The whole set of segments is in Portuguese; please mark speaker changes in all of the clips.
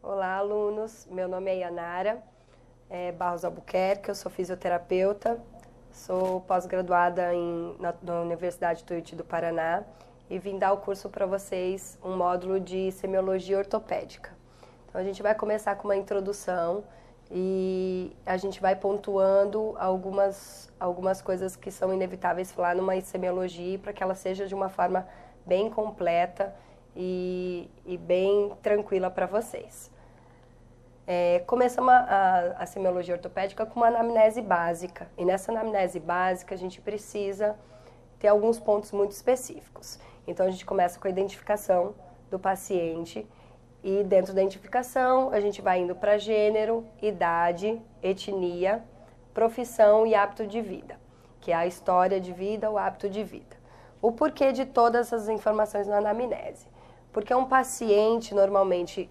Speaker 1: Olá, alunos. Meu nome é Yanara Barros Albuquerque, eu sou fisioterapeuta, sou pós-graduada na Universidade Tuiuti do Paraná e vim dar o curso para vocês, um módulo de semiologia ortopédica. Então, a gente vai começar com uma introdução e a gente vai pontuando algumas coisas que são inevitáveis falar numa semiologia para que ela seja de uma forma bem completa e bem tranquila para vocês. Começamos a semiologia ortopédica com uma anamnese básica. E nessa anamnese básica a gente precisa ter alguns pontos muito específicos. Então a gente começa com a identificação do paciente e dentro da identificação a gente vai indo para gênero, idade, etnia, profissão e hábito de vida, que é a história de vida, o hábito de vida. O porquê de todas as informações na anamnese? Porque um paciente normalmente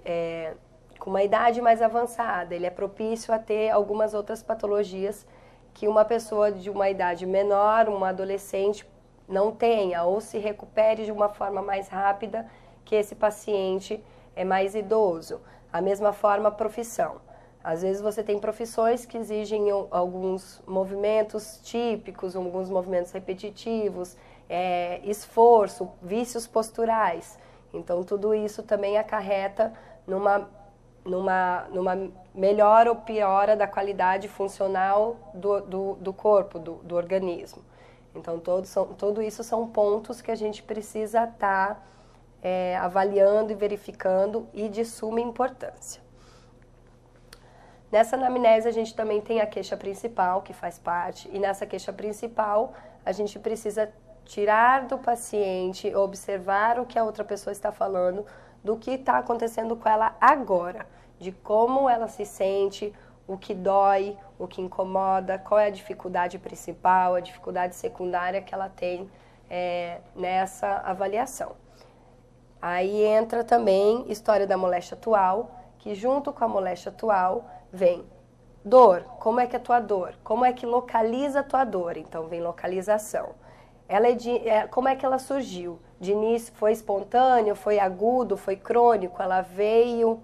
Speaker 1: com uma idade mais avançada, ele é propício a ter algumas outras patologias que uma pessoa de uma idade menor, um adolescente, não tenha ou se recupere de uma forma mais rápida que esse paciente é mais idoso. A mesma forma, a profissão. Às vezes você tem profissões que exigem alguns movimentos típicos, alguns movimentos repetitivos, esforço, vícios posturais. Então tudo isso também acarreta numa melhora ou piora da qualidade funcional do corpo, do organismo. Então, tudo isso são pontos que a gente precisa estar avaliando e verificando e de suma importância. Nessa anamnese, a gente também tem a queixa principal, que faz parte, e nessa queixa principal, a gente precisa tirar do paciente, observar o que a outra pessoa está falando, do que está acontecendo com ela agora, de como ela se sente, o que dói, o que incomoda, qual é a dificuldade principal, a dificuldade secundária que ela tem nessa avaliação. Aí entra também história da moléstia atual, que junto com a moléstia atual vem dor, como é que é a tua dor, como é que localiza a tua dor, então vem localização. Como é que ela surgiu? De início foi espontâneo, foi agudo, foi crônico, ela veio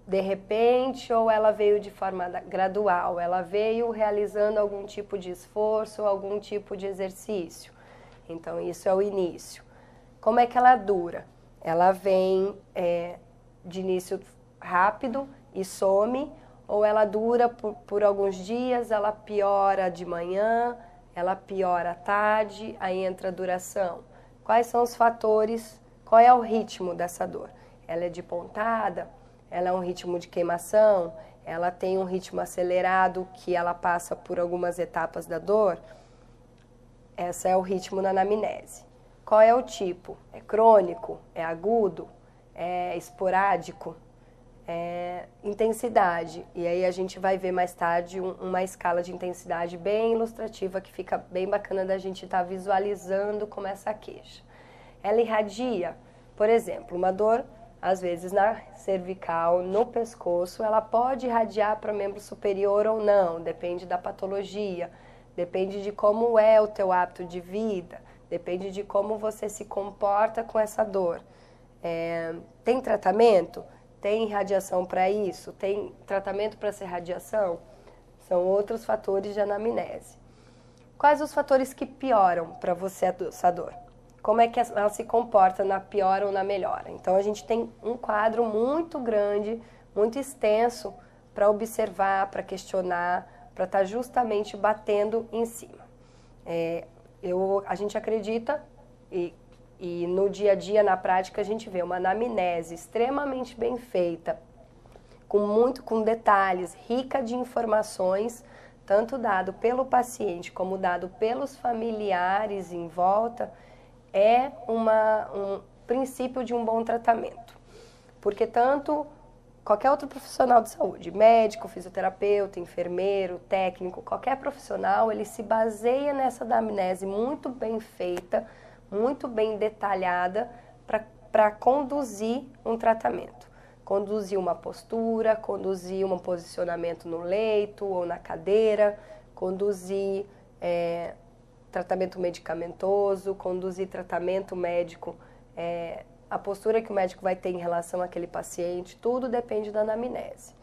Speaker 1: de repente ou ela veio de forma gradual, ela veio realizando algum tipo de esforço, algum tipo de exercício. Então isso é o início. Como é que ela dura? Ela vem de início rápido e some, ou ela dura por alguns dias, ela piora de manhã, ela piora à tarde, aí entra a duração. Quais são os fatores, qual é o ritmo dessa dor? Ela é de pontada, ela é um ritmo de queimação, ela tem um ritmo acelerado que ela passa por algumas etapas da dor. Esse é o ritmo na anamnese. Qual é o tipo? É crônico? É agudo? É esporádico? Intensidade, e aí a gente vai ver mais tarde uma escala de intensidade bem ilustrativa que fica bem bacana da gente estar visualizando como essa queixa. Ela irradia, por exemplo, uma dor, às vezes na cervical, no pescoço, ela pode irradiar para o membro superior ou não, depende da patologia, depende de como é o teu hábito de vida, depende de como você se comporta com essa dor. Tem tratamento? Tem radiação para isso? Tem tratamento para essa radiação? São outros fatores de anamnese. Quais os fatores que pioram para você essa dor? Como é que ela se comporta na piora ou na melhora? Então a gente tem um quadro muito grande, muito extenso para observar, para questionar, para estar justamente batendo em cima. A gente acredita e no dia a dia, na prática, a gente vê uma anamnese extremamente bem feita, com detalhes, rica de informações, tanto dado pelo paciente como dado pelos familiares em volta, é um princípio de um bom tratamento. Porque tanto qualquer outro profissional de saúde, médico, fisioterapeuta, enfermeiro, técnico, qualquer profissional, ele se baseia nessa anamnese muito bem feita, muito bem detalhada para conduzir um tratamento. Conduzir uma postura, conduzir um posicionamento no leito ou na cadeira, conduzir tratamento medicamentoso, conduzir tratamento médico a postura que o médico vai ter em relação àquele paciente, tudo depende da anamnese.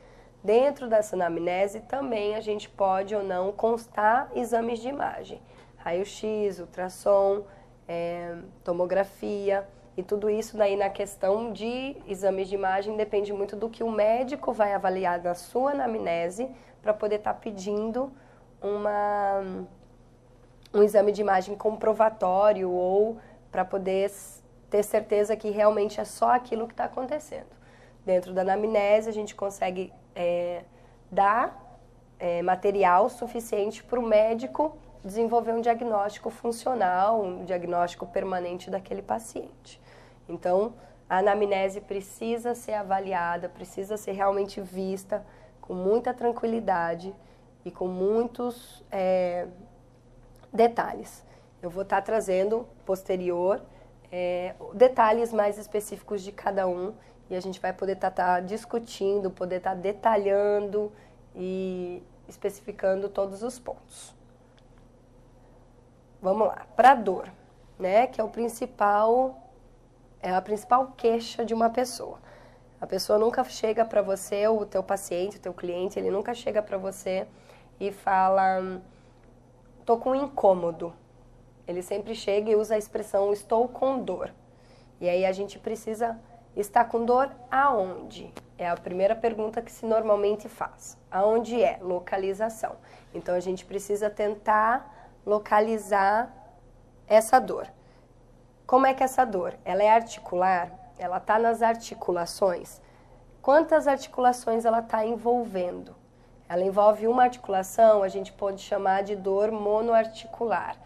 Speaker 1: Dentro dessa anamnese também a gente pode ou não constar exames de imagem, raio-x, ultrassom, tomografia, e tudo isso daí na questão de exames de imagem depende muito do que o médico vai avaliar na sua anamnese para poder estar pedindo um exame de imagem comprovatório ou para poder ter certeza que realmente é só aquilo que está acontecendo. Dentro da anamnese a gente consegue dar material suficiente para o médico desenvolver um diagnóstico funcional, um diagnóstico permanente daquele paciente. Então, a anamnese precisa ser avaliada, precisa ser realmente vista com muita tranquilidade e com muitos detalhes. Eu vou estar trazendo posterior detalhes mais específicos de cada um e a gente vai poder estar discutindo, poder estar detalhando e especificando todos os pontos. Vamos lá, para a dor, né, que é a principal queixa de uma pessoa. A pessoa nunca chega para você, o teu paciente, o teu cliente, ele nunca chega para você e fala, tô com incômodo. Ele sempre chega e usa a expressão, estou com dor. E aí a gente precisa, estar com dor aonde? É a primeira pergunta que se normalmente faz. Aonde é? Localização. Então a gente precisa tentar localizar essa dor. Como é que é essa dor? Ela é articular? Ela está nas articulações? Quantas articulações ela está envolvendo? Ela envolve uma articulação, a gente pode chamar de dor monoarticular.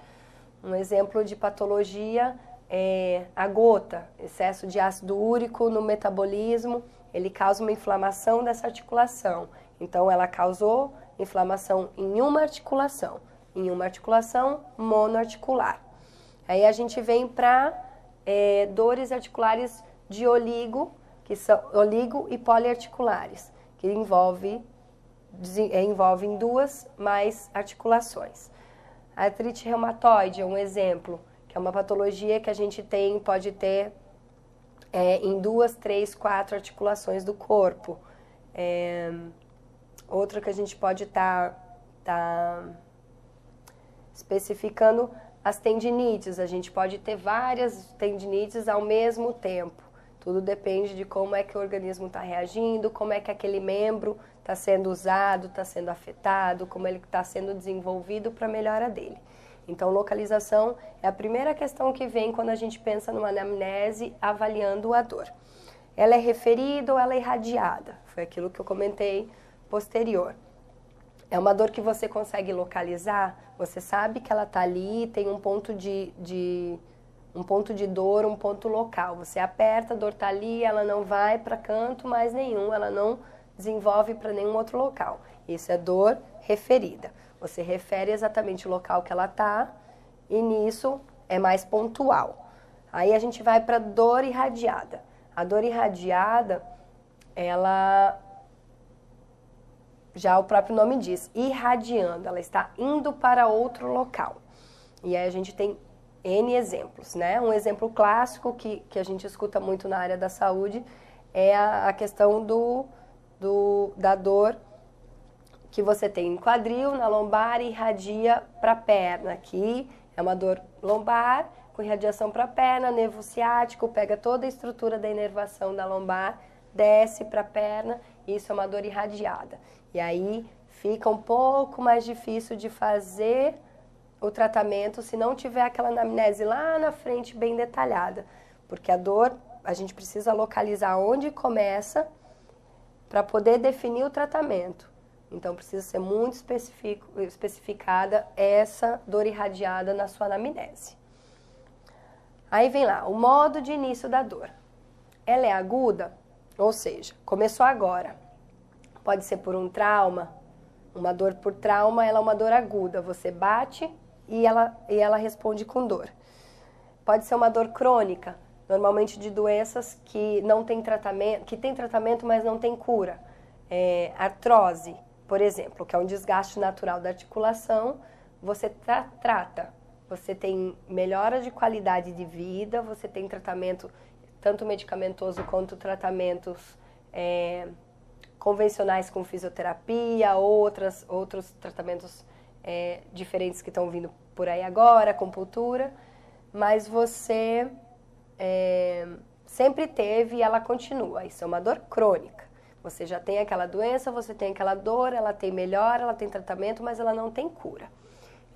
Speaker 1: Um exemplo de patologia é a gota, excesso de ácido úrico no metabolismo, ele causa uma inflamação dessa articulação. Então, ela causou inflamação em uma articulação monoarticular. Aí a gente vem para dores articulares de oligo, que são oligo e poliarticulares, que envolvem duas mais articulações. A artrite reumatoide é um exemplo, que é uma patologia que a gente pode ter em 2, 3, 4 articulações do corpo. Outra que a gente pode estar especificando as tendinites. A gente pode ter várias tendinites ao mesmo tempo. Tudo depende de como é que o organismo está reagindo, como é que aquele membro está sendo usado, está sendo afetado, como ele está sendo desenvolvido para a melhora dele. Então, localização é a primeira questão que vem quando a gente pensa numa anamnese avaliando a dor. Ela é referida ou ela é irradiada? Foi aquilo que eu comentei posterior. É uma dor que você consegue localizar, você sabe que ela está ali, tem um ponto de dor, um ponto local. Você aperta, a dor está ali, ela não vai para canto mais nenhum, ela não desenvolve para nenhum outro local. Isso é dor referida. Você refere exatamente o local que ela está e nisso é mais pontual. Aí a gente vai para dor irradiada. A dor irradiada, ela, já o próprio nome diz, irradiando, ela está indo para outro local. E aí a gente tem N exemplos, né? Um exemplo clássico que a gente escuta muito na área da saúde é a questão da dor que você tem no quadril, na lombar e irradia para a perna. Aqui é uma dor lombar com irradiação para a perna, nervo ciático, pega toda a estrutura da inervação da lombar, desce para a perna, isso é uma dor irradiada. E aí fica um pouco mais difícil de fazer o tratamento se não tiver aquela anamnese lá na frente bem detalhada, porque a dor, a gente precisa localizar onde começa para poder definir o tratamento. Então, precisa ser muito especificada essa dor irradiada na sua anamnese. Aí vem lá, o modo de início da dor. Ela é aguda, ou seja, começou agora. Pode ser por um trauma, uma dor por trauma, ela é uma dor aguda. Você bate e ela responde com dor. Pode ser uma dor crônica, normalmente de doenças que não tem tratamento, que tem tratamento, mas não tem cura. Artrose, por exemplo, que é um desgaste natural da articulação, você trata, você tem melhora de qualidade de vida, você tem tratamento tanto medicamentoso quanto tratamentos convencionais com fisioterapia, outros tratamentos diferentes que estão vindo por aí agora, acupuntura, mas você sempre teve e ela continua. Isso é uma dor crônica. Você já tem aquela doença, você tem aquela dor, ela tem melhora, ela tem tratamento, mas ela não tem cura.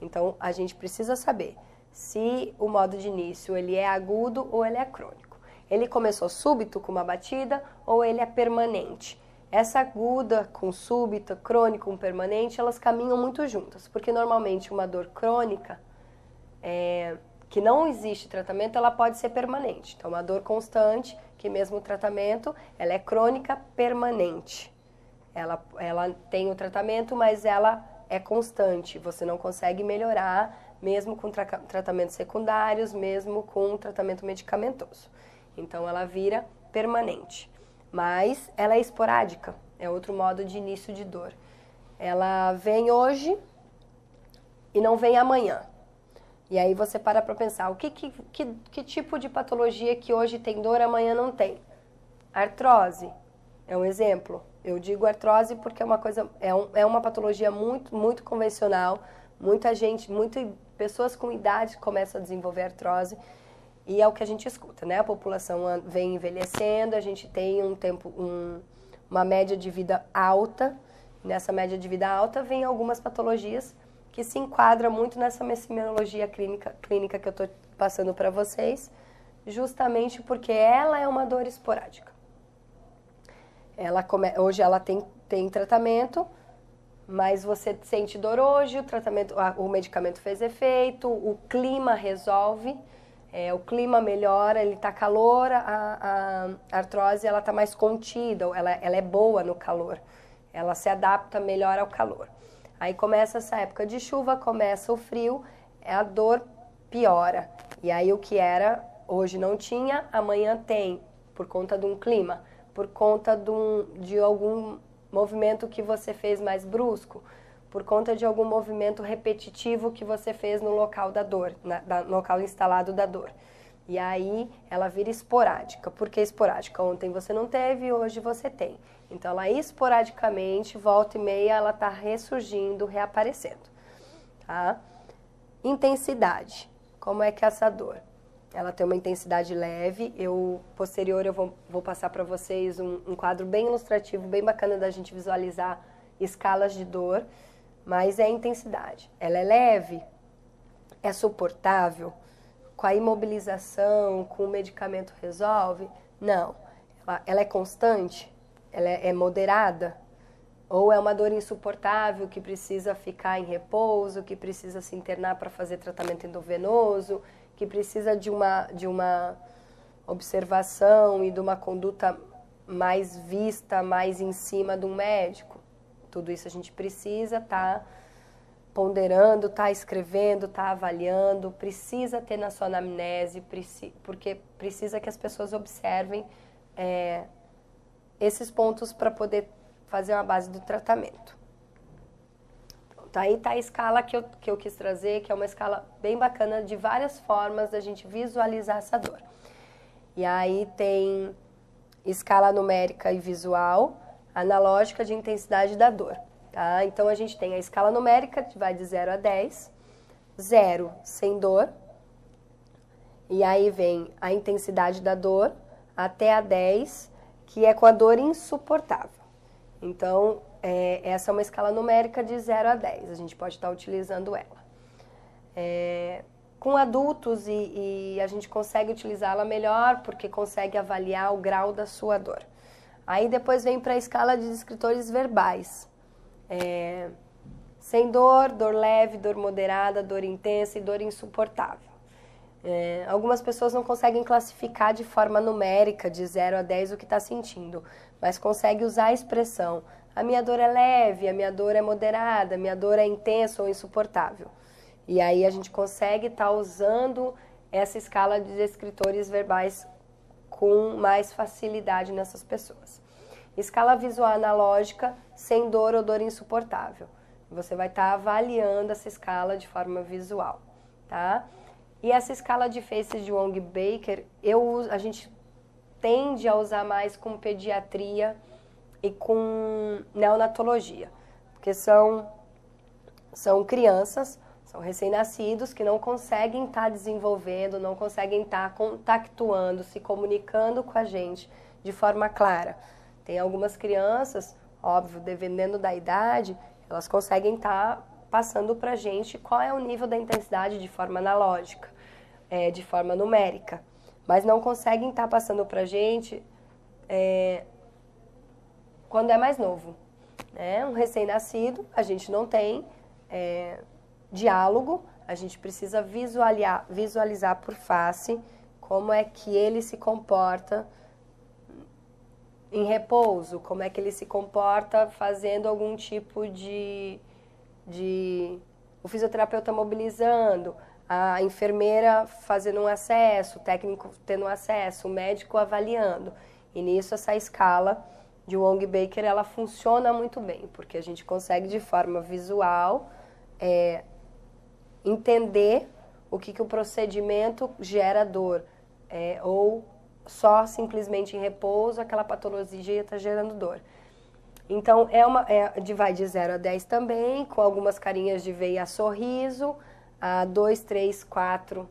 Speaker 1: Então, a gente precisa saber se o modo de início ele é agudo ou ele é crônico. Ele começou súbito com uma batida ou ele é permanente. Essa aguda com súbita, crônico com permanente, elas caminham muito juntas, porque normalmente uma dor crônica, que não existe tratamento, ela pode ser permanente. Então, uma dor constante, que mesmo o tratamento, ela é crônica permanente. Ela tem o tratamento, mas ela é constante. Você não consegue melhorar, mesmo com tratamentos secundários, mesmo com tratamento medicamentoso. Então, ela vira permanente. Mas ela é esporádica, é outro modo de início de dor. Ela vem hoje e não vem amanhã. E aí você para pensar, que tipo de patologia que hoje tem dor, amanhã não tem? Artrose é um exemplo. Eu digo artrose porque é uma patologia muito convencional. Muitas pessoas com idade começam a desenvolver artrose e é o que a gente escuta, né? A população vem envelhecendo, a gente tem uma média de vida alta. Nessa média de vida alta vem algumas patologias que se enquadra muito nessa semiologia clínica que eu estou passando para vocês, justamente porque ela é uma dor esporádica. Hoje ela tem tratamento, mas você sente dor hoje, o medicamento fez efeito, o clima resolve, o clima melhora, ele está calor, a artrose ela está mais contida, ela é boa no calor, ela se adapta melhor ao calor. Aí começa essa época de chuva, começa o frio, a dor piora. E aí o que era, hoje não tinha, amanhã tem, por conta de um clima, por conta de algum movimento que você fez mais brusco, por conta de algum movimento repetitivo que você fez no local da dor, no local instalado da dor. E aí ela vira esporádica. Por que esporádica? Ontem você não teve, hoje você tem. Então ela esporadicamente, volta e meia, ela está ressurgindo, reaparecendo. Tá? Intensidade. Como é que é essa dor? Ela tem uma intensidade leve. Posterior eu vou passar para vocês um quadro bem ilustrativo, bem bacana da gente visualizar escalas de dor. Mas é a intensidade. Ela é leve? É suportável? Com a imobilização, com o medicamento resolve? Não. Ela é constante? Ela é moderada? Ou é uma dor insuportável que precisa ficar em repouso, que precisa se internar para fazer tratamento endovenoso, que precisa de uma observação e de uma conduta mais vista, mais em cima de um médico? Tudo isso a gente precisa estar ponderando, tá escrevendo, tá avaliando, precisa ter na sua anamnese, porque precisa que as pessoas observem esses pontos para poder fazer uma base do tratamento. Pronto, aí tá a escala que eu quis trazer, que é uma escala bem bacana de várias formas da gente visualizar essa dor. E aí tem escala numérica e visual, analógica de intensidade da dor. Tá? Então, a gente tem a escala numérica, que vai de 0 a 10, 0 sem dor, e aí vem a intensidade da dor, até a 10, que é com a dor insuportável. Então, essa é uma escala numérica de 0 a 10, a gente pode estar utilizando ela. Com adultos, e a gente consegue utilizá-la melhor, porque consegue avaliar o grau da sua dor. Aí depois vem para a escala de descritores verbais. Sem dor, dor leve, dor moderada, dor intensa e dor insuportável. Algumas pessoas não conseguem classificar de forma numérica, de 0 a 10, o que está sentindo, mas consegue usar a expressão: a minha dor é leve, a minha dor é moderada, a minha dor é intensa ou insuportável. E aí a gente consegue estar usando essa escala de descritores verbais com mais facilidade nessas pessoas. Escala visual analógica, sem dor ou dor insuportável. Você vai estar avaliando essa escala de forma visual, tá? E essa escala de Faces de Wong Baker, a gente tende a usar mais com pediatria e com neonatologia, porque são crianças, são recém-nascidos que não conseguem estar desenvolvendo, não conseguem estar contactuando, se comunicando com a gente de forma clara. Tem algumas crianças, óbvio, dependendo da idade, elas conseguem estar passando para a gente qual é o nível da intensidade de forma analógica, de forma numérica, mas não conseguem estar passando para a gente quando é mais novo. Um recém-nascido, a gente não tem diálogo, a gente precisa visualizar por face como é que ele se comporta em repouso, como é que ele se comporta fazendo algum tipo de o fisioterapeuta mobilizando, a enfermeira fazendo um acesso, o técnico tendo um acesso, o médico avaliando. E nisso essa escala de Wong-Baker, ela funciona muito bem, porque a gente consegue de forma visual entender o que o procedimento gera dor, ou só simplesmente em repouso aquela patologia está gerando dor. Então, vai de 0 a 10 também, com algumas carinhas de veia sorriso, a 2, 3, 4,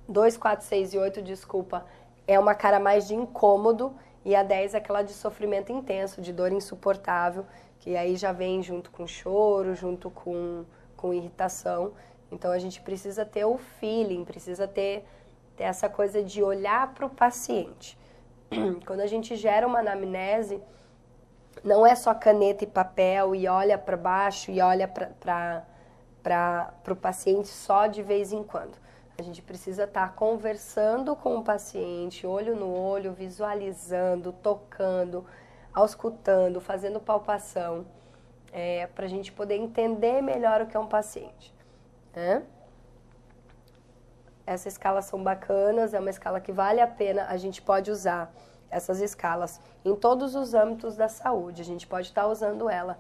Speaker 1: 2, 4, 6 e 8, desculpa, é uma cara mais de incômodo, e a 10 é aquela de sofrimento intenso, de dor insuportável, que aí já vem junto com choro, junto com irritação. Então, a gente precisa ter o feeling, precisa ter essa coisa de olhar para o paciente. Quando a gente gera uma anamnese, não é só caneta e papel e olha para baixo e olha para o paciente só de vez em quando. A gente precisa estar conversando com o paciente, olho no olho, visualizando, tocando, auscultando, fazendo palpação, para a gente poder entender melhor o que é um paciente. Essas escalas são bacanas, é uma escala que vale a pena, a gente pode usar essas escalas em todos os âmbitos da saúde, a gente pode estar usando ela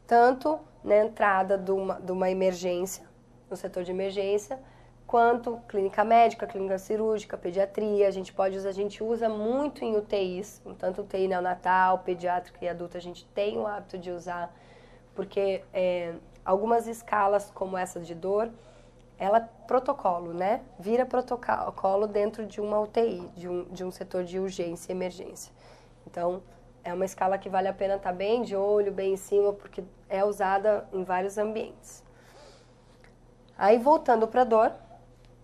Speaker 1: tanto na entrada de uma emergência, no setor de emergência, quanto clínica médica, clínica cirúrgica, pediatria, a gente usa muito em UTIs, tanto UTI neonatal, pediátrica e adulta, a gente tem o hábito de usar, porque algumas escalas como essa de dor, ela é protocolo, né? Vira protocolo dentro de uma UTI, de um setor de urgência e emergência. Então, é uma escala que vale a pena estar bem de olho, bem em cima, porque é usada em vários ambientes. Aí, voltando para a dor,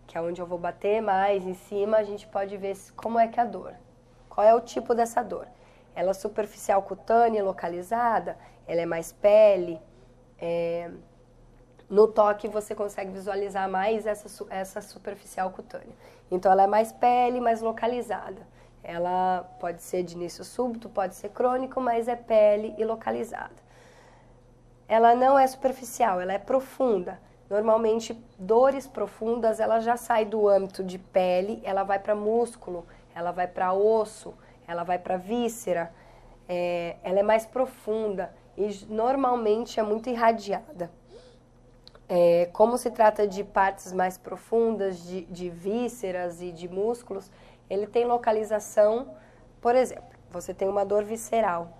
Speaker 1: que é onde eu vou bater mais em cima, a gente pode ver como é que é a dor. Qual é o tipo dessa dor? Ela é superficial cutânea, localizada? Ela é mais pele? No toque você consegue visualizar mais essa superficial cutânea. Então ela é mais pele, mais localizada. Ela pode ser de início súbito, pode ser crônico, mas é pele e localizada. Ela não é superficial, ela é profunda. Normalmente, dores profundas, ela já sai do âmbito de pele, ela vai para músculo, ela vai para osso, ela vai para víscera. Ela é mais profunda e normalmente é muito irradiada. Como se trata de partes mais profundas, de vísceras e de músculos, ele tem localização, por exemplo, você tem uma dor visceral,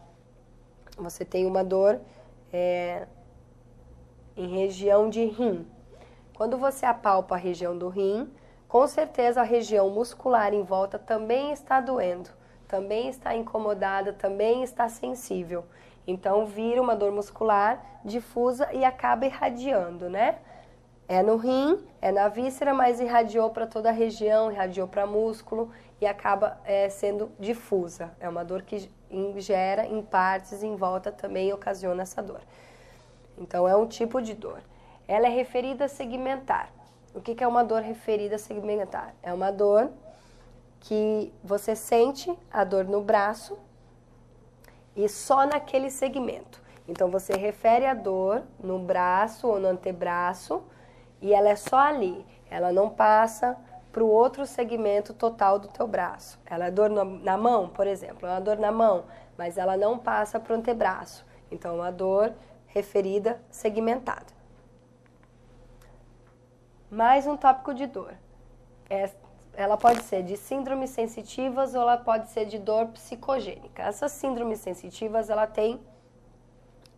Speaker 1: você tem uma dor em região de rim. Quando você apalpa a região do rim, com certeza a região muscular em volta também está doendo, também está incomodada, também está sensível. Então, vira uma dor muscular difusa e acaba irradiando, né? É no rim, é na víscera, mas irradiou para toda a região, irradiou para músculo e acaba sendo difusa. É uma dor que gera em partes em volta também ocasiona essa dor. Então, é um tipo de dor. Ela é referida segmentar. O que é uma dor referida segmentar? É uma dor que você sente a dor no braço e só naquele segmento. Então, você refere a dor no braço ou no antebraço e ela é só ali. Ela não passa para o outro segmento total do teu braço. Ela é dor na mão, por exemplo. É uma dor na mão, mas ela não passa para o antebraço. Então, é uma dor referida segmentada. Mais um tópico de dor. ela pode ser de síndromes sensitivas ou ela pode ser de dor psicogênica. Essas síndromes sensitivas, ela tem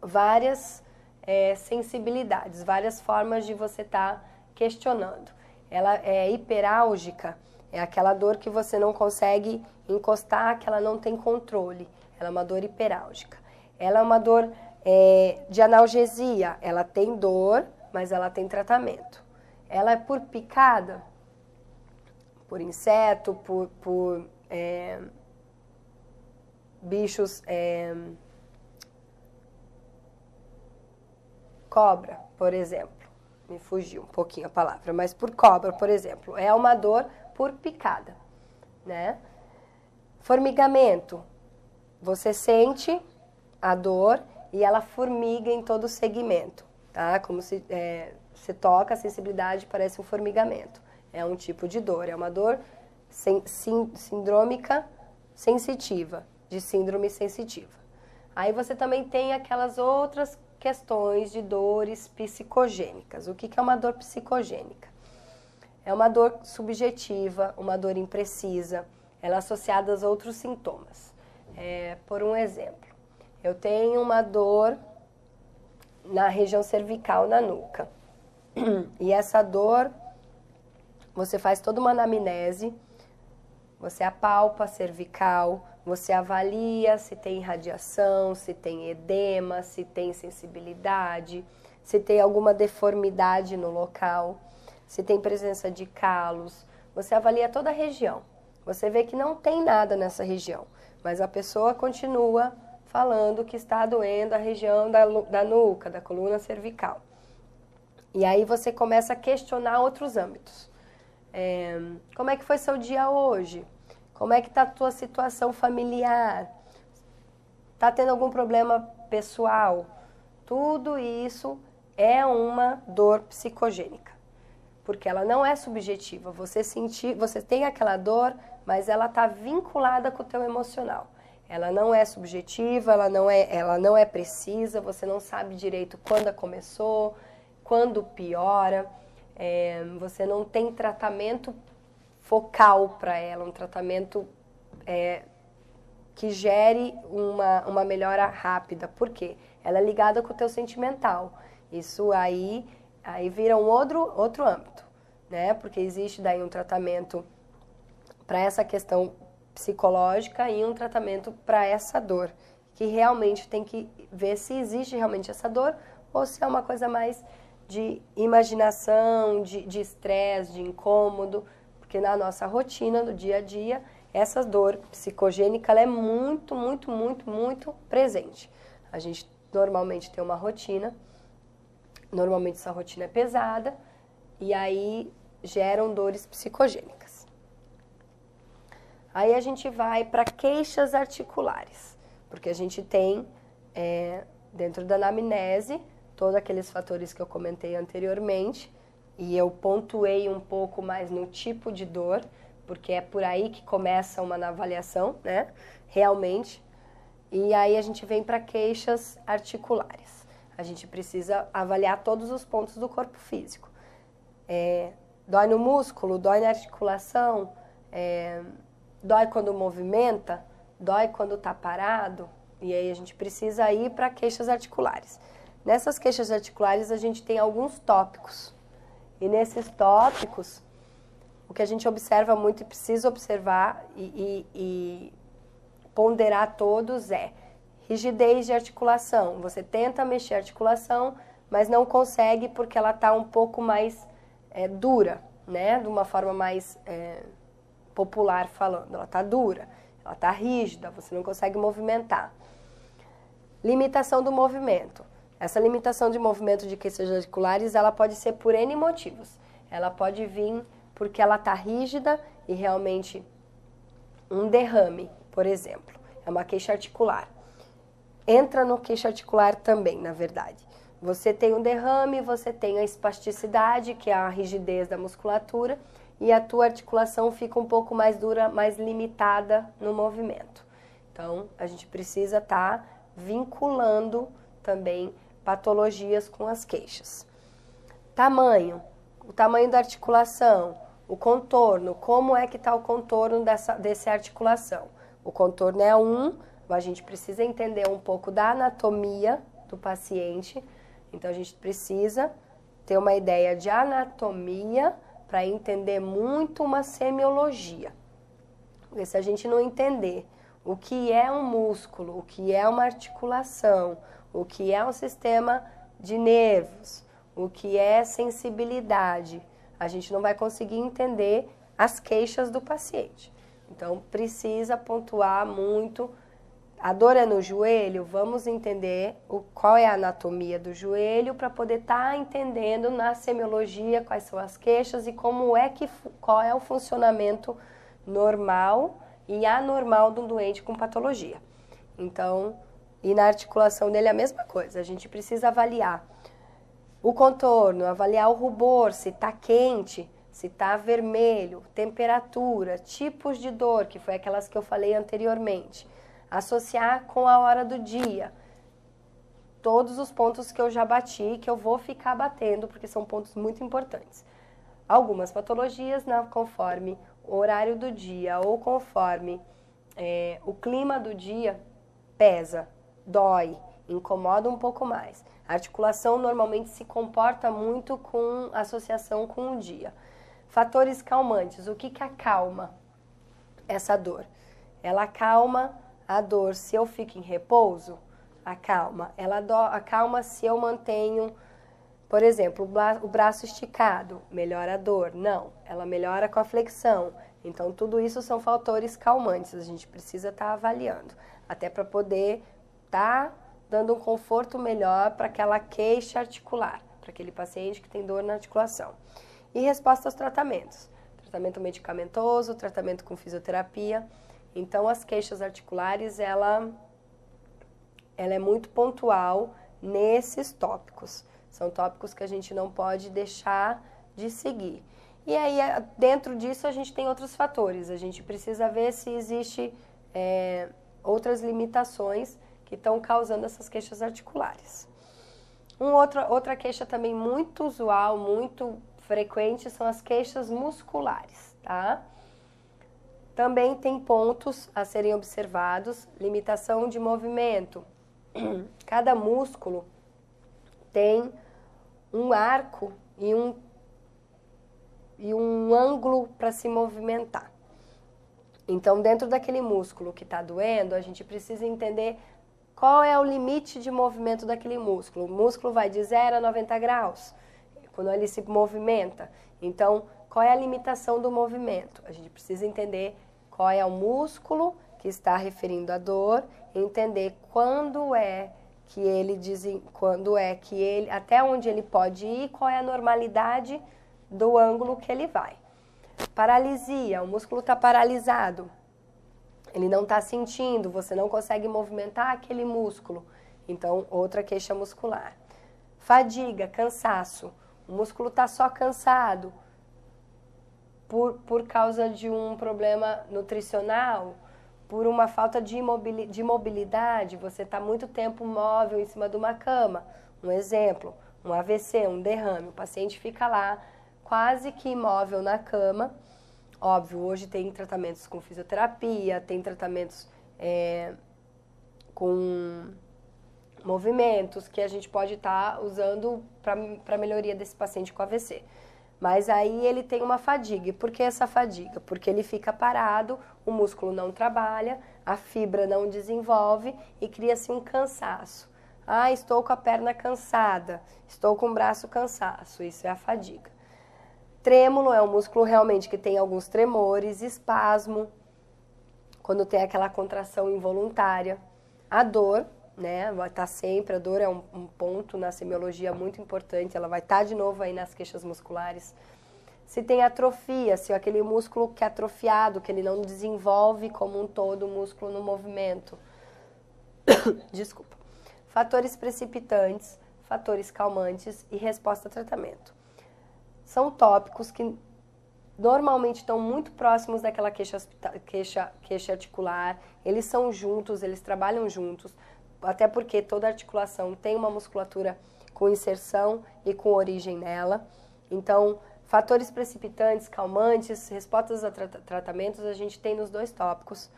Speaker 1: várias sensibilidades, várias formas de você estar questionando. Ela é hiperálgica, é aquela dor que você não consegue encostar, que ela não tem controle. Ela é uma dor hiperálgica. Ela é uma dor de analgesia, ela tem dor, mas ela tem tratamento. Ela é por picada, por inseto, por bichos, cobra, por exemplo. Me fugiu um pouquinho a palavra, mas por cobra, por exemplo. É uma dor por picada, né? Formigamento. Você sente a dor e ela formiga em todo o segmento, tá? Como se você toca, a sensibilidade parece um formigamento. É um tipo de dor, é uma dor sindrômica sensitiva, de síndrome sensitiva. Aí você também tem aquelas outras questões de dores psicogênicas. O que é uma dor psicogênica? É uma dor subjetiva, uma dor imprecisa, ela é associada a outros sintomas. Por um exemplo, eu tenho uma dor na região cervical, na nuca. E essa dor, você faz toda uma anamnese, você apalpa a cervical, você avalia se tem radiação, se tem edema, se tem sensibilidade, se tem alguma deformidade no local, se tem presença de calos. Você avalia toda a região. Você vê que não tem nada nessa região, mas a pessoa continua falando que está doendo a região da nuca, da coluna cervical. E aí você começa a questionar outros âmbitos. Como é que foi seu dia hoje? Como é que está a tua situação familiar? Está tendo algum problema pessoal? Tudo isso é uma dor psicogênica, porque ela não é subjetiva. Você tem aquela dor, mas ela está vinculada com o teu emocional. Ela não é subjetiva, ela não é precisa, você não sabe direito quando começou, quando piora, você não tem tratamento focal para ela, um tratamento que gere uma melhora rápida. Por quê? Ela é ligada com o teu sentimental. Isso aí vira um outro âmbito, né? Porque existe daí um tratamento para essa questão psicológica e um tratamento para essa dor, que realmente tem que ver se existe realmente essa dor ou se é uma coisa mais de imaginação, de estresse, de incômodo, porque na nossa rotina, no dia a dia, essa dor psicogênica ela é muito, muito, muito, muito presente. A gente normalmente tem uma rotina, normalmente essa rotina é pesada, e aí geram dores psicogênicas. Aí a gente vai para queixas articulares, porque a gente tem, dentro da anamnese, todos aqueles fatores que eu comentei anteriormente, e eu pontuei um pouco mais no tipo de dor, porque é por aí que começa uma avaliação, né, realmente. E aí a gente vem para queixas articulares. A gente precisa avaliar todos os pontos do corpo físico. Dói no músculo, dói na articulação, dói quando movimenta, dói quando está parado, e aí a gente precisa ir para queixas articulares. Nessas queixas articulares a gente tem alguns tópicos, e nesses tópicos, o que a gente observa muito e precisa observar e ponderar todos é rigidez de articulação. Você tenta mexer a articulação, mas não consegue porque ela está um pouco mais dura, né? De uma forma mais popular falando. Ela está dura, ela está rígida, você não consegue movimentar. Limitação do movimento. Essa limitação de movimento de queixas articulares, ela pode ser por N motivos. Ela pode vir porque ela está rígida e realmente um derrame, por exemplo. É uma queixa articular. Entra no queixa articular também, na verdade. Você tem um derrame, você tem a espasticidade, que é a rigidez da musculatura, e a tua articulação fica um pouco mais dura, mais limitada no movimento. Então, a gente precisa estar vinculando também patologias com as queixas. Tamanho, o tamanho da articulação, O contorno, como é que está o contorno dessa articulação? O contorno é a gente precisa entender um pouco da anatomia do paciente, então a gente precisa ter uma ideia de anatomia para entender muito uma semiologia. Porque se a gente não entender o que é um músculo, o que é uma articulação, o que é um sistema de nervos, o que é sensibilidade, a gente não vai conseguir entender as queixas do paciente. Então, precisa pontuar muito. A dor é no joelho? Vamos entender qual é a anatomia do joelho para poder estar entendendo na semiologia quais são as queixas e qual é o funcionamento normal e anormal de um doente com patologia. Então, e na articulação dele é a mesma coisa, a gente precisa avaliar o contorno, avaliar o rubor, se está quente, se está vermelho, temperatura, tipos de dor, que foi aquelas que eu falei anteriormente. Associar com a hora do dia. Todos os pontos que eu já bati, que eu vou ficar batendo, porque são pontos muito importantes. Algumas patologias, conforme o horário do dia ou conforme o clima do dia, pesa, dói, incomoda um pouco mais. A articulação normalmente se comporta muito com associação com o dia. Fatores calmantes, o que acalma essa dor? Ela acalma a dor se eu fico em repouso? Acalma. Ela acalma se eu mantenho, por exemplo, o braço esticado. Melhora a dor? Não. Ela melhora com a flexão. Então, tudo isso são fatores calmantes. A gente precisa estar avaliando. Até para poder estar dando um conforto melhor para aquela queixa articular. Para aquele paciente que tem dor na articulação. E resposta aos tratamentos. Tratamento medicamentoso, tratamento com fisioterapia. Então, as queixas articulares, ela é muito pontual nesses tópicos. São tópicos que a gente não pode deixar de seguir. E aí, dentro disso, a gente tem outros fatores. A gente precisa ver se existe outras limitações que estão causando essas queixas articulares. Outra queixa também muito usual, muito frequente, são as queixas musculares, tá? Também tem pontos a serem observados, limitação de movimento. Cada músculo tem um arco e um ângulo para se movimentar. Então, dentro daquele músculo que está doendo, a gente precisa entender qual é o limite de movimento daquele músculo. O músculo vai de 0 a 90 graus, quando ele se movimenta. Então, qual é a limitação do movimento? A gente precisa entender qual é o músculo que está referindo a dor, entender até onde ele pode ir, qual é a normalidade do ângulo que ele vai. Paralisia, o músculo está paralisado, ele não está sentindo, você não consegue movimentar aquele músculo. Então, outra queixa muscular. Fadiga, cansaço, o músculo está só cansado por causa de um problema nutricional, por uma falta de mobilidade, você está muito tempo móvel em cima de uma cama. Um exemplo, um AVC, um derrame, o paciente fica lá quase que imóvel na cama. Óbvio, hoje tem tratamentos com fisioterapia, tem tratamentos com movimentos que a gente pode estar usando para melhoria desse paciente com AVC. Mas aí ele tem uma fadiga. E por que essa fadiga? Porque ele fica parado, o músculo não trabalha, a fibra não desenvolve e cria-se um cansaço. Ah, estou com a perna cansada, estou com o braço cansaço, isso é a fadiga. Trêmulo é um músculo realmente que tem alguns tremores, espasmo, quando tem aquela contração involuntária. A dor, né, vai estar sempre, a dor é um ponto na semiologia muito importante, ela vai estar de novo aí nas queixas musculares. Se tem atrofia, se aquele músculo que é atrofiado, que ele não desenvolve como um todo o músculo no movimento. Desculpa. Fatores precipitantes, fatores calmantes e resposta a tratamento. São tópicos que normalmente estão muito próximos daquela queixa articular, eles são juntos, eles trabalham juntos, até porque toda articulação tem uma musculatura com inserção e com origem nela. Então, Fatores precipitantes, calmantes, respostas a tratamentos, a gente tem nos 2 tópicos.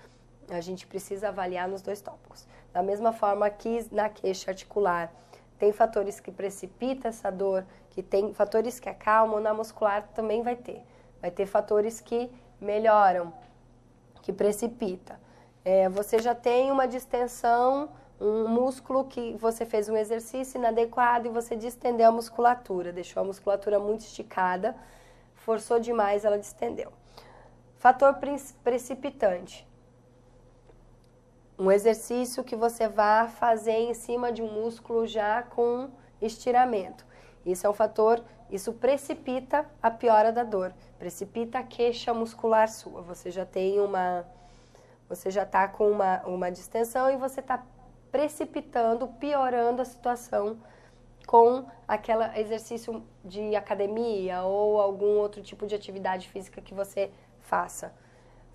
Speaker 1: A gente precisa avaliar nos 2 tópicos. Da mesma forma que na queixa articular, tem fatores que precipitam essa dor, que tem fatores que acalmam, na muscular também vai ter. Vai ter fatores que melhoram, que precipita. Você já tem uma distensão, um músculo que você fez um exercício inadequado e você distendeu a musculatura, deixou a musculatura muito esticada, forçou demais, ela distendeu. Fator precipitante. Um exercício que você vai fazer em cima de um músculo já com estiramento. Isso é um fator, isso precipita a piora da dor, precipita a queixa muscular sua. Você já tem você já está com uma distensão e você está precipitando, piorando a situação com aquele exercício de academia ou algum outro tipo de atividade física que você faça.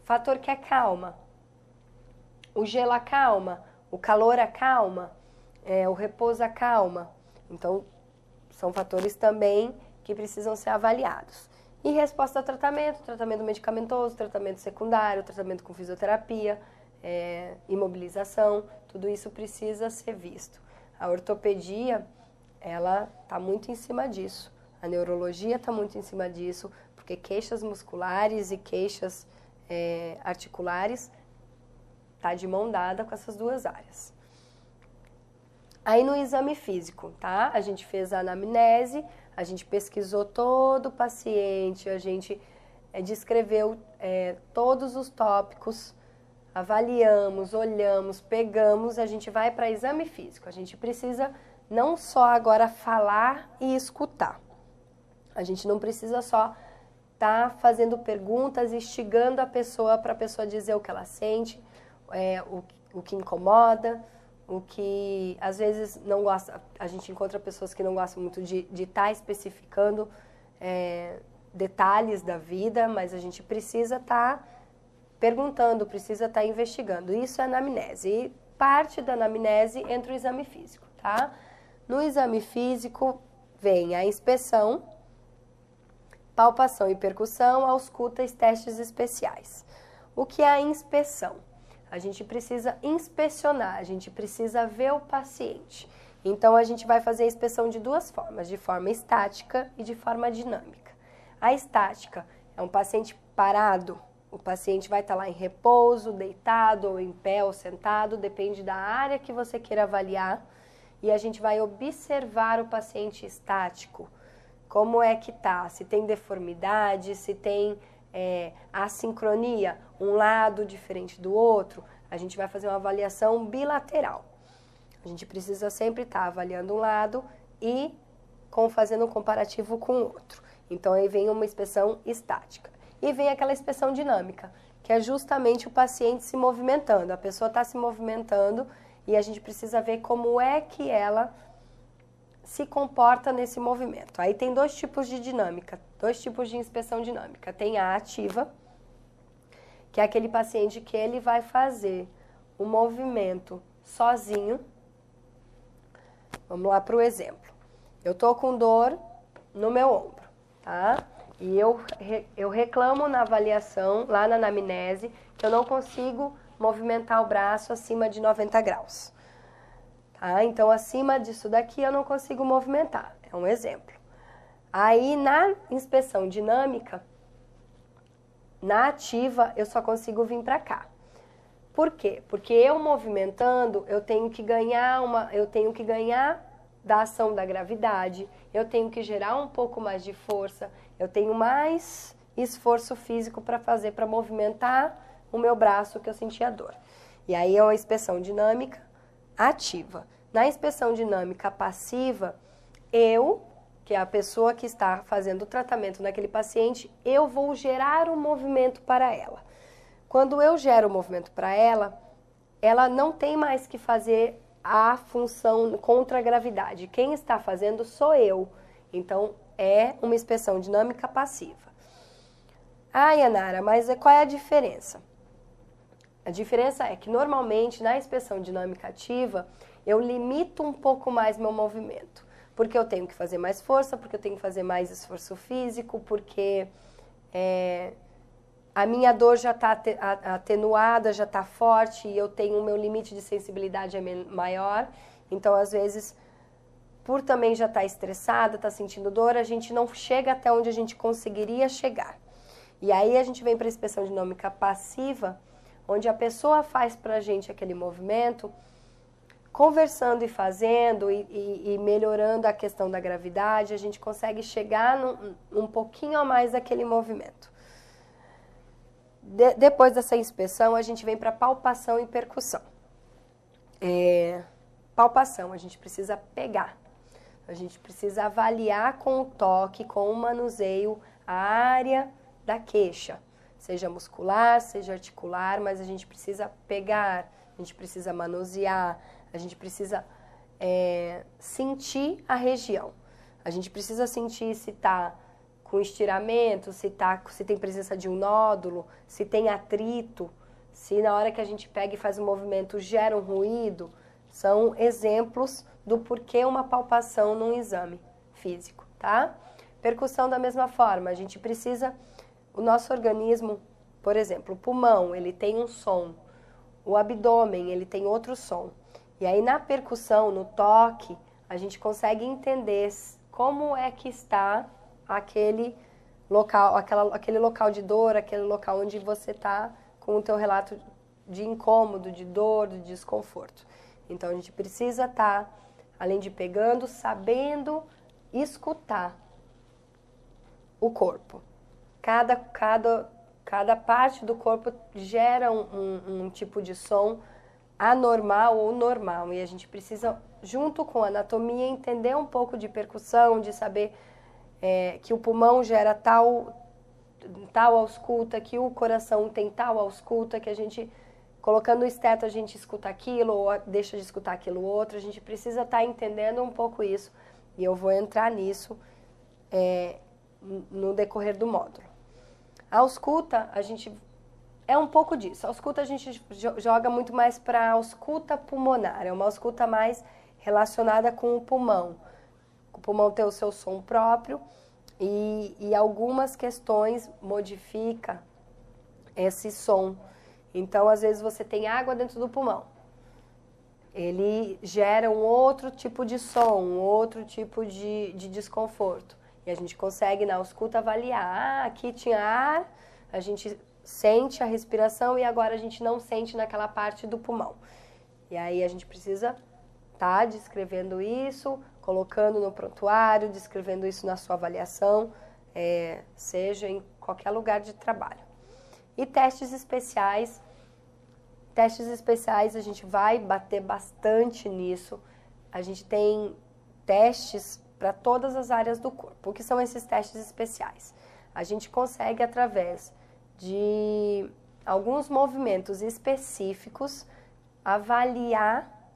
Speaker 1: Fator que acalma. O gelo acalma, o calor acalma, o repouso acalma. Então, são fatores também que precisam ser avaliados. E resposta ao tratamento medicamentoso, tratamento secundário, tratamento com fisioterapia, imobilização, tudo isso precisa ser visto. A ortopedia, ela está muito em cima disso. A neurologia está muito em cima disso, porque queixas musculares e queixas articulares tá de mão dada com essas 2 áreas. Aí no exame físico, tá? A gente fez a anamnese, a gente pesquisou todo o paciente, a gente descreveu todos os tópicos, avaliamos, olhamos, pegamos, a gente vai para exame físico. A gente precisa não só agora falar e escutar. A gente não precisa só estar fazendo perguntas, instigando a pessoa para a pessoa dizer o que ela sente, o que incomoda, o que às vezes não gosta. A gente encontra pessoas que não gostam muito de estar especificando detalhes da vida, mas a gente precisa estar perguntando, precisa estar investigando. Isso é anamnese. E parte da anamnese entra o exame físico, tá? No exame físico vem a inspeção, palpação e percussão, ausculta e testes especiais. O que é a inspeção? A gente precisa inspecionar, a gente precisa ver o paciente. Então, a gente vai fazer a inspeção de 2 formas, de forma estática e de forma dinâmica. A estática é um paciente parado, o paciente vai estar lá em repouso, deitado, ou em pé, ou sentado, depende da área que você queira avaliar. E a gente vai observar o paciente estático, como é que tá, se tem deformidade, se tem assincronia, um lado diferente do outro. A gente vai fazer uma avaliação bilateral. A gente precisa sempre estar avaliando um lado e fazendo um comparativo com o outro. Então, aí vem uma inspeção estática. E vem aquela inspeção dinâmica, que é justamente o paciente se movimentando. A pessoa está se movimentando e a gente precisa ver como é que ela se comporta nesse movimento. Aí tem 2 tipos de dinâmica, 2 tipos de inspeção dinâmica. Tem a ativa, que é aquele paciente que ele vai fazer o movimento sozinho. Vamos lá para o exemplo. Eu tô com dor no meu ombro, tá? E eu reclamo na avaliação, lá na anamnese, que eu não consigo movimentar o braço acima de 90 graus. Tá? Então, acima disso daqui eu não consigo movimentar. É um exemplo. Aí, na inspeção dinâmica, na ativa, eu só consigo vir para cá. Por quê? Porque eu movimentando, eu tenho que ganhar da ação da gravidade, eu tenho que gerar um pouco mais de força, eu tenho mais esforço físico para fazer, para movimentar o meu braço que eu sentia dor. E aí é uma inspeção dinâmica ativa. Na inspeção dinâmica passiva, que é a pessoa que está fazendo o tratamento naquele paciente, eu vou gerar um movimento para ela. Quando eu gero o movimento para ela, ela não tem mais que fazer a função contra a gravidade. Quem está fazendo sou eu. Então, é uma inspeção dinâmica passiva. Ah, Yanara, mas qual é a diferença? A diferença é que, normalmente, na inspeção dinâmica ativa, eu limito um pouco mais meu movimento. Porque eu tenho que fazer mais força, porque eu tenho que fazer mais esforço físico, porque a minha dor já está atenuada, já está forte e eu tenho o meu limite de sensibilidade é maior. Então, às vezes, por também já estar estressada, estar sentindo dor, a gente não chega até onde a gente conseguiria chegar. E aí a gente vem para a expressão dinâmica passiva, onde a pessoa faz para a gente aquele movimento, conversando e fazendo e melhorando a questão da gravidade, a gente consegue chegar um pouquinho a mais daquele movimento. Depois dessa inspeção, a gente vem para palpação e percussão. Palpação, a gente precisa pegar. A gente precisa avaliar com o toque, com o manuseio, a área da queixa. Seja muscular, seja articular, mas a gente precisa pegar, a gente precisa manusear, a gente precisa sentir a região. A gente precisa sentir se está com estiramento, se tem presença de um nódulo, se tem atrito, se na hora que a gente pega e faz um movimento gera um ruído. São exemplos do porquê uma palpação num exame físico, tá? Percussão da mesma forma, a gente precisa, o nosso organismo, por exemplo, o pulmão, ele tem um som, o abdômen, ele tem outro som. E aí na percussão, no toque, a gente consegue entender como é que está aquele local, aquele local de dor, aquele local onde você está com o teu relato de incômodo, de dor, de desconforto. Então, a gente precisa estar, além de pegando, sabendo escutar o corpo. Cada parte do corpo gera um tipo de som anormal ou normal. E a gente precisa, junto com a anatomia, entender um pouco de percussão, de saber que o pulmão gera tal ausculta, que o coração tem tal ausculta, que a gente... Colocando o esteto, a gente escuta aquilo ou deixa de escutar aquilo outro. A gente precisa estar entendendo um pouco isso. E eu vou entrar nisso no decorrer do módulo. A ausculta, a gente... É um pouco disso. A ausculta a gente joga muito mais para a ausculta pulmonar. É uma ausculta mais relacionada com o pulmão. O pulmão tem o seu som próprio e algumas questões modifica esse som. Então, às vezes, você tem água dentro do pulmão. Ele gera um outro tipo de som, um outro tipo de desconforto. E a gente consegue, na ausculta, avaliar. Aqui tinha ar, a gente sente a respiração e agora a gente não sente naquela parte do pulmão. E aí a gente precisa estar descrevendo isso, colocando no prontuário, descrevendo isso na sua avaliação, seja em qualquer lugar de trabalho. E testes especiais. Testes especiais, a gente vai bater bastante nisso. A gente tem testes para todas as áreas do corpo. O que são esses testes especiais? A gente consegue, através de alguns movimentos específicos, avaliar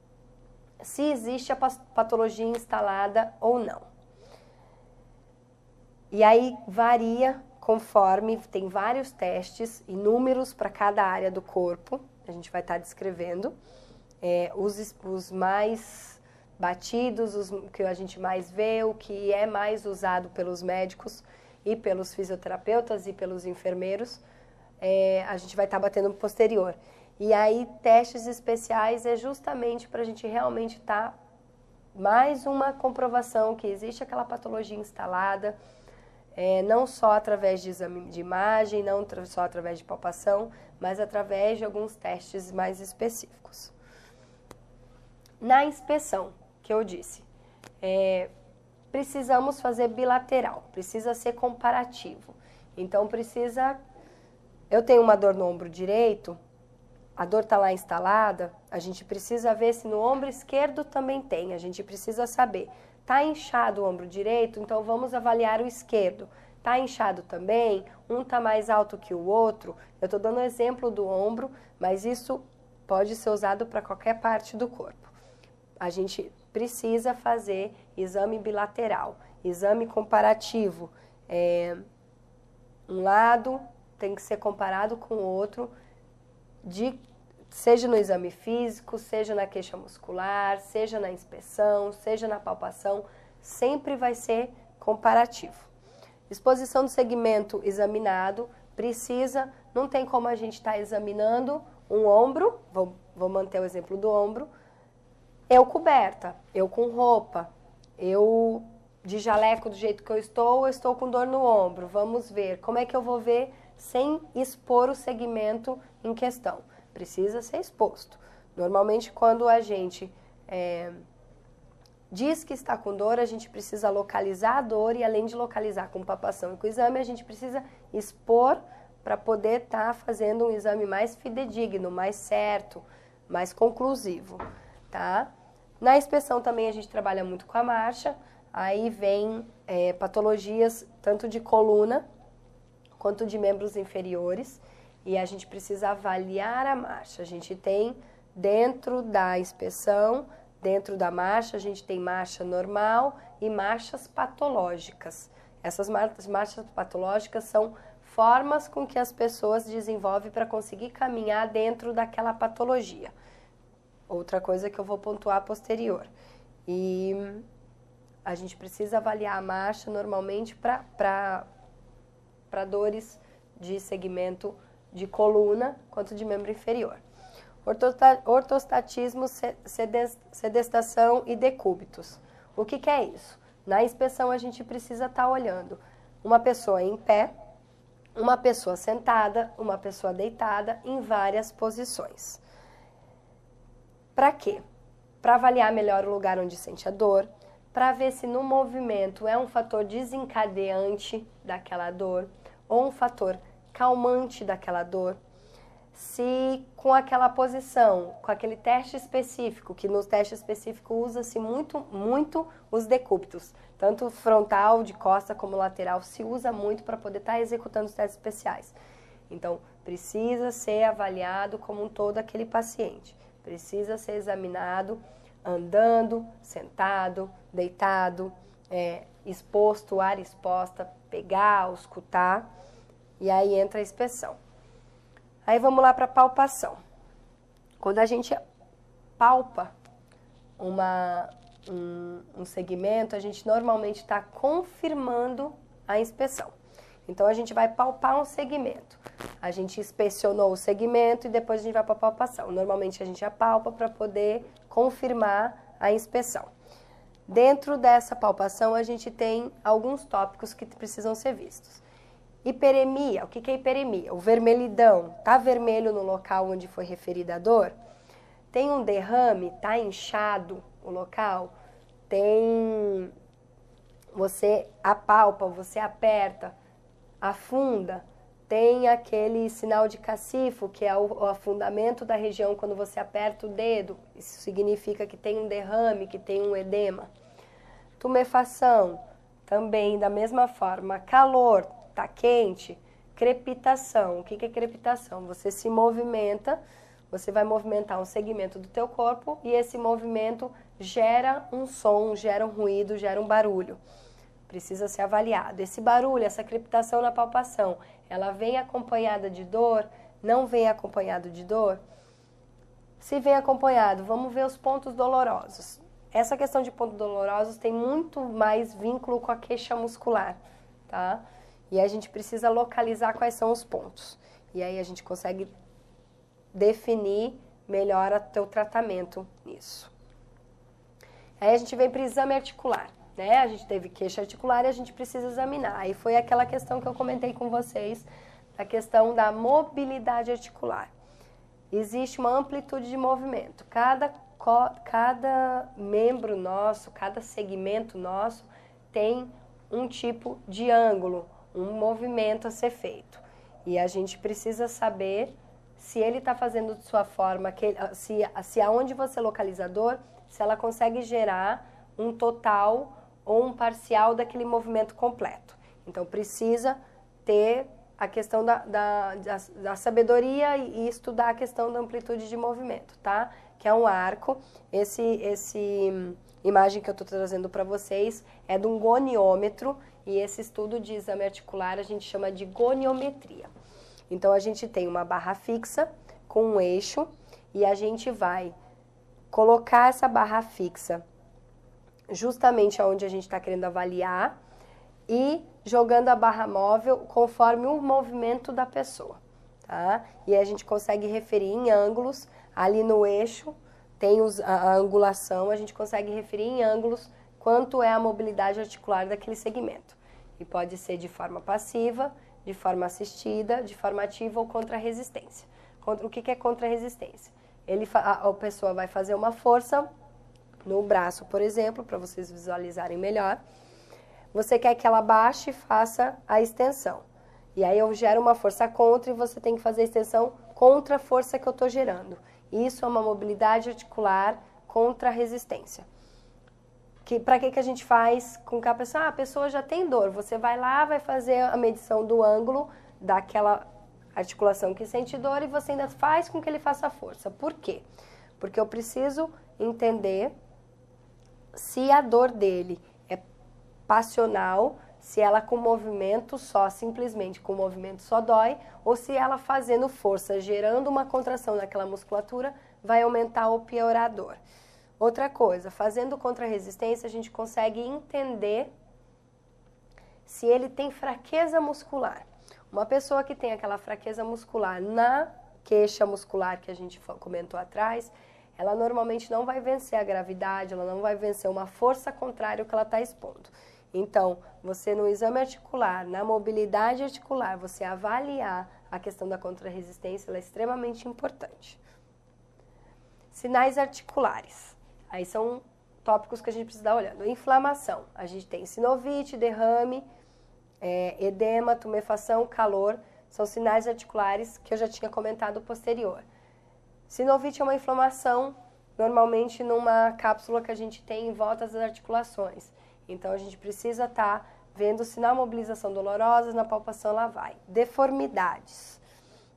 Speaker 1: se existe a patologia instalada ou não. E aí varia conforme, tem vários testes e números para cada área do corpo, a gente vai estar descrevendo. Os mais batidos, os que a gente mais vê, o que é mais usado pelos médicos e pelos fisioterapeutas e pelos enfermeiros, a gente vai estar batendo no posterior. E aí, testes especiais é justamente para a gente realmente estar mais uma comprovação que existe aquela patologia instalada, não só através de exame de imagem, não só através de palpação, mas através de alguns testes mais específicos. Na inspeção, que eu disse, precisamos fazer bilateral, precisa ser comparativo. Então, eu tenho uma dor no ombro direito, a dor está lá instalada, a gente precisa ver se no ombro esquerdo também tem, a gente precisa saber. Está inchado o ombro direito, então vamos avaliar o esquerdo. Está inchado também, um está mais alto que o outro. Eu estou dando exemplo do ombro, mas isso pode ser usado para qualquer parte do corpo. A gente precisa fazer exame bilateral, exame comparativo. Um lado tem que ser comparado com o outro, seja no exame físico, seja na queixa muscular, seja na inspeção, seja na palpação, sempre vai ser comparativo. Exposição do segmento examinado, não tem como a gente estar examinando um ombro, vou manter o exemplo do ombro, eu coberta, eu com roupa, eu de jaleco do jeito que eu estou com dor no ombro, vamos ver, como é que eu vou ver sem expor o segmento em questão? Precisa ser exposto. Normalmente quando a gente diz que está com dor, a gente precisa localizar a dor e além de localizar com palpação e com exame, a gente precisa expor para poder estar fazendo um exame mais fidedigno, mais certo, mais conclusivo, tá? Na inspeção também a gente trabalha muito com a marcha, aí vem patologias tanto de coluna quanto de membros inferiores e a gente precisa avaliar a marcha. A gente tem dentro da inspeção, dentro da marcha, a gente tem marcha normal e marchas patológicas. Essas marchas patológicas são formas com que as pessoas desenvolvem para conseguir caminhar dentro daquela patologia. Outra coisa que eu vou pontuar posterior. E a gente precisa avaliar a marcha normalmente para dores de segmento de coluna quanto de membro inferior. Ortostatismo, sedestação e decúbitos. O que é isso? Na inspeção a gente precisa estar olhando uma pessoa em pé, uma pessoa sentada, uma pessoa deitada em várias posições. Para quê? Para avaliar melhor o lugar onde sente a dor, para ver se no movimento é um fator desencadeante daquela dor ou um fator calmante daquela dor. Se com aquela posição, com aquele teste específico, que no teste específico usa-se muito os decúbitos, tanto frontal, de costa como lateral, se usa muito para poder estar executando os testes especiais. Então, precisa ser avaliado como um todo aquele paciente. Precisa ser examinado andando, sentado, deitado, exposto, área exposta, pegar, auscultar, e aí entra a inspeção. Aí vamos lá para a palpação. Quando a gente palpa um segmento, a gente normalmente está confirmando a inspeção. Então, a gente vai palpar um segmento. A gente inspecionou o segmento e depois a gente vai para a palpação. Normalmente, a gente apalpa para poder confirmar a inspeção. Dentro dessa palpação, a gente tem alguns tópicos que precisam ser vistos. Hiperemia, o que é hiperemia? O vermelhidão, tá vermelho no local onde foi referida a dor? Tem um derrame, tá inchado o local? Você apalpa, você aperta, afunda, tem aquele sinal de cacifo, que é o afundamento da região quando você aperta o dedo, isso significa que tem um derrame, que tem um edema. Tumefação, também da mesma forma, calor, tá quente, crepitação. O que é crepitação? Você se movimenta, você vai movimentar um segmento do teu corpo e esse movimento gera um som, gera um ruído, gera um barulho. Precisa ser avaliado. Esse barulho, essa crepitação na palpação, ela vem acompanhada de dor? Não vem acompanhado de dor? Se vem acompanhado, vamos ver os pontos dolorosos. Essa questão de pontos dolorosos tem muito mais vínculo com a queixa muscular, tá? E a gente precisa localizar quais são os pontos. E aí a gente consegue definir melhor o teu tratamento nisso. Aí a gente vem para o exame articular, né? A gente teve queixa articular e a gente precisa examinar. Aí foi aquela questão que eu comentei com vocês, a questão da mobilidade articular. Existe uma amplitude de movimento. Cada membro nosso, cada segmento nosso tem um tipo de ângulo, um movimento a ser feito. E a gente precisa saber se ele está fazendo de sua forma, se aonde você localiza a dor, se ela consegue gerar um total ou um parcial daquele movimento completo. Então, precisa ter a questão da sabedoria e estudar a questão da amplitude de movimento, tá? Que é um arco. Esse imagem que eu estou trazendo para vocês é de um goniômetro e esse estudo de exame articular a gente chama de goniometria. Então, a gente tem uma barra fixa com um eixo e a gente vai colocar essa barra fixa justamente onde a gente está querendo avaliar, e jogando a barra móvel conforme o movimento da pessoa, tá? E a gente consegue referir em ângulos, ali no eixo tem a angulação, a gente consegue referir em ângulos quanto é a mobilidade articular daquele segmento. E pode ser de forma passiva, de forma assistida, de forma ativa ou contra resistência. O que é contra resistência? A pessoa vai fazer uma força no braço, por exemplo, para vocês visualizarem melhor. Você quer que ela baixe e faça a extensão. E aí eu gero uma força contra e você tem que fazer a extensão contra a força que eu estou gerando. Isso é uma mobilidade articular contra a resistência. Para que a gente faz com que a pessoa já tem dor? Você vai lá, vai fazer a medição do ângulo daquela articulação que sente dor e você ainda faz com que ele faça força. Por quê? Porque eu preciso entender se a dor dele é passional, se ela com movimento só, simplesmente com movimento só dói, ou se ela fazendo força, gerando uma contração naquela musculatura, vai aumentar ou piorar a dor. Outra coisa, fazendo contra-resistência, a gente consegue entender se ele tem fraqueza muscular. Uma pessoa que tem aquela fraqueza muscular na queixa muscular que a gente comentou atrás, ela normalmente não vai vencer a gravidade, ela não vai vencer uma força contrária ao que ela está expondo. Então, você no exame articular, na mobilidade articular, você avaliar a questão da contra-resistência, ela é extremamente importante. Sinais articulares. Aí são tópicos que a gente precisa estar olhando. Inflamação. A gente tem sinovite, derrame, edema, tumefação, calor. São sinais articulares que eu já tinha comentado posterior. Sinovite é uma inflamação, normalmente numa cápsula que a gente tem em volta das articulações. Então, a gente precisa estar vendo se na mobilização dolorosa, na palpação, ela vai. Deformidades.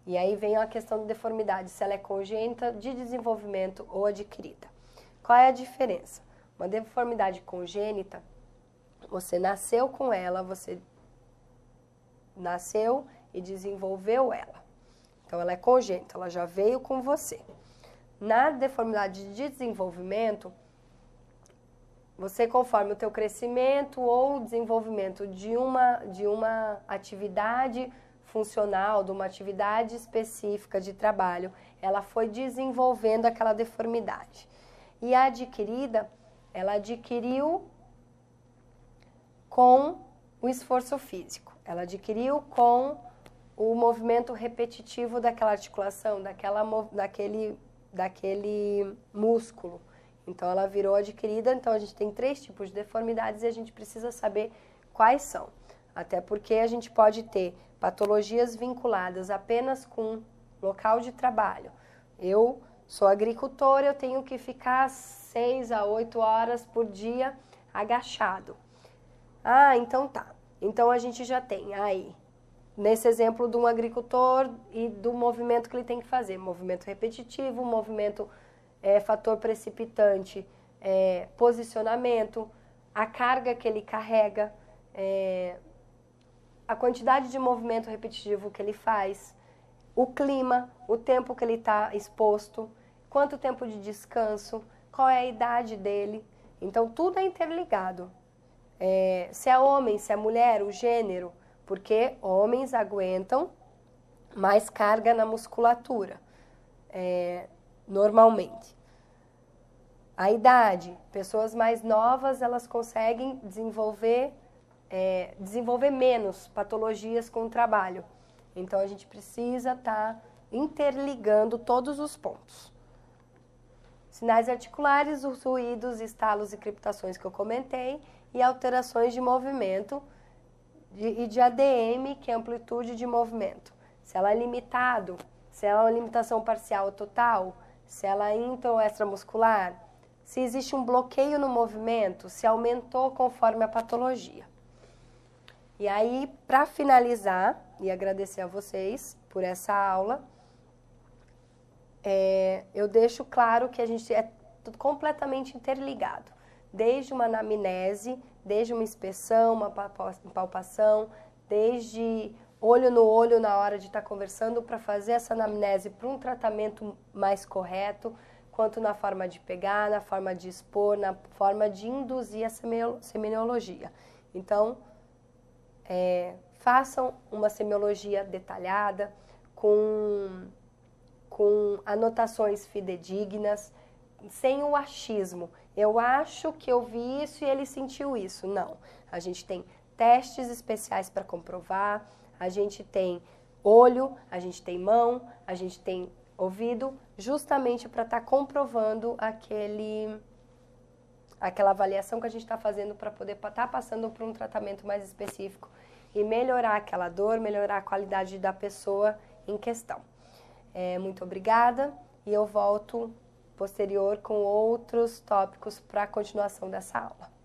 Speaker 1: E aí vem a questão de deformidade, se ela é congênita, de desenvolvimento ou adquirida. Qual é a diferença? Uma deformidade congênita, você nasceu com ela, você nasceu e desenvolveu ela. Então, ela é congênita, ela já veio com você. Na deformidade de desenvolvimento, você, conforme o teu crescimento ou desenvolvimento de uma atividade funcional, de uma atividade específica de trabalho, ela foi desenvolvendo aquela deformidade. E a adquirida, ela adquiriu com o esforço físico, ela adquiriu com o movimento repetitivo daquela articulação, daquele músculo. Então, ela virou adquirida. Então, a gente tem 3 tipos de deformidades e a gente precisa saber quais são. Até porque a gente pode ter patologias vinculadas apenas com local de trabalho. Eu sou agricultora, eu tenho que ficar 6 a 8 horas por dia agachado. Ah, então tá. Então, a gente já tem aí, nesse exemplo de um agricultor e do movimento que ele tem que fazer. Movimento repetitivo, movimento fator precipitante, posicionamento, a carga que ele carrega, a quantidade de movimento repetitivo que ele faz, o clima, o tempo que ele está exposto, quanto tempo de descanso, qual é a idade dele. Então, tudo é interligado. Se é homem, se é mulher, o gênero, porque homens aguentam mais carga na musculatura, normalmente. A idade, pessoas mais novas, elas conseguem desenvolver menos patologias com o trabalho. Então, a gente precisa estar interligando todos os pontos. Sinais articulares, os ruídos, estalos e crepitações que eu comentei, e alterações de movimento e de ADM, que é amplitude de movimento. Se ela é limitado, se ela é uma limitação parcial ou total, se ela é intra ou extramuscular, se existe um bloqueio no movimento, se aumentou conforme a patologia. E aí, para finalizar, e agradecer a vocês por essa aula, eu deixo claro que a gente é completamente interligado. Desde uma anamnese, desde uma inspeção, uma palpação, desde olho no olho na hora de estar conversando para fazer essa anamnese para um tratamento mais correto, quanto na forma de pegar, na forma de expor, na forma de induzir a semiologia. Então, façam uma semiologia detalhada, com anotações fidedignas, sem o achismo. Eu acho que eu vi isso e ele sentiu isso. Não. A gente tem testes especiais para comprovar, a gente tem olho, a gente tem mão, a gente tem ouvido, justamente para estar comprovando aquela avaliação que a gente está fazendo para poder estar passando por um tratamento mais específico e melhorar aquela dor, melhorar a qualidade da pessoa em questão. Muito obrigada e eu volto posterior com outros tópicos para a continuação dessa aula.